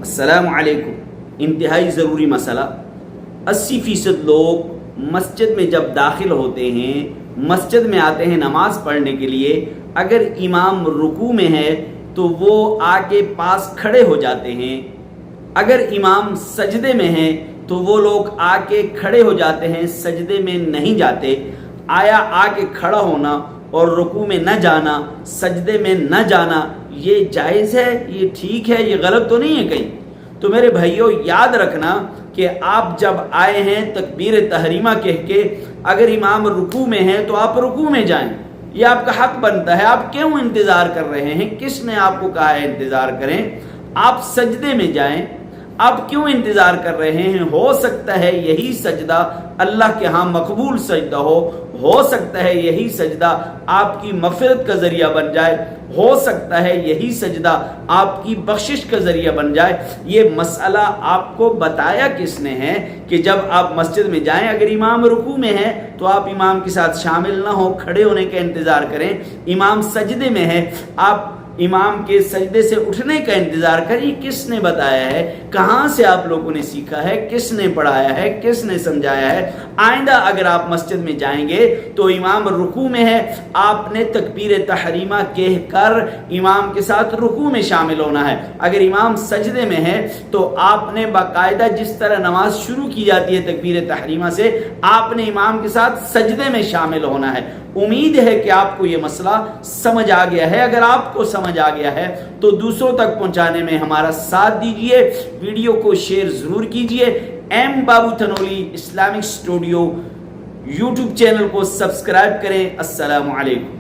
السلام علیکم. انتہائی ضروری مسئلہ. 80% لوگ مسجد میں جب داخل ہوتے ہیں، مسجد میں آتے ہیں نماز پڑھنے کے لیے، اگر امام رکوع میں ہے تو وہ آ کے پاس کھڑے ہو جاتے ہیں، اگر امام سجدے میں ہے تو وہ لوگ آ کے کھڑے ہو جاتے ہیں، سجدے میں نہیں جاتے. آیا آ کے کھڑا ہونا اور رکوع میں نہ جانا، سجدے میں نہ جانا، یہ جائز ہے؟ یہ ٹھیک ہے؟ یہ غلط تو نہیں ہے کہیں؟ تو میرے بھائیوں یاد رکھنا کہ آپ جب آئے ہیں تکبیر تحریمہ کہہ کے، اگر امام رکوع میں ہے تو آپ رکوع میں جائیں، یہ آپ کا حق بنتا ہے. آپ کیوں انتظار کر رہے ہیں؟ کس نے آپ کو کہا ہے انتظار کریں؟ آپ سجدے میں جائیں. آپ کیوں انتظار کر رہے ہیں؟ ہو سکتا ہے یہی سجدہ اللہ کے ہاں مقبول سجدہ ہو سکتا ہے یہی سجدہ آپ کی مغفرت کا ذریعہ بن جائے، ہو سکتا ہے یہی سجدہ آپ کی بخشش کا ذریعہ بن جائے. یہ مسئلہ آپ کو بتایا کس نے ہے کہ جب آپ مسجد میں جائیں، اگر امام رکوع میں ہے تو آپ امام کے ساتھ شامل نہ ہو، کھڑے ہونے کا انتظار کریں. امام سجدے میں ہے، آپ امام کے سجدے سے اٹھنے کا انتظار کریں. کس نے بتایا ہے؟ کہاں سے آپ لوگوں نے سیکھا ہے؟ کس نے پڑھایا ہے؟ کس نے سمجھایا ہے؟ آئندہ اگر آپ مسجد میں جائیں گے تو امام رکوع میں ہے، آپ نے تکبیر تحریمہ کہہ کر امام کے ساتھ رکوع میں شامل ہونا ہے. اگر امام سجدے میں ہے تو آپ نے باقاعدہ جس طرح نماز شروع کی جاتی ہے تکبیر تحریمہ سے، آپ نے امام کے ساتھ سجدے میں شامل ہونا ہے. امید ہے کہ آپ کو یہ مسئلہ سمجھ آ گیا ہے. اگر آپ کو سمجھ آ گیا ہے تو دوسروں تک پہنچانے میں ہمارا ساتھ دیجئے، ویڈیو کو شیئر ضرور کیجئے. ایم بابو تھنولی اسلامک اسٹوڈیو یوٹیوب چینل کو سبسکرائب کریں. السلام علیکم.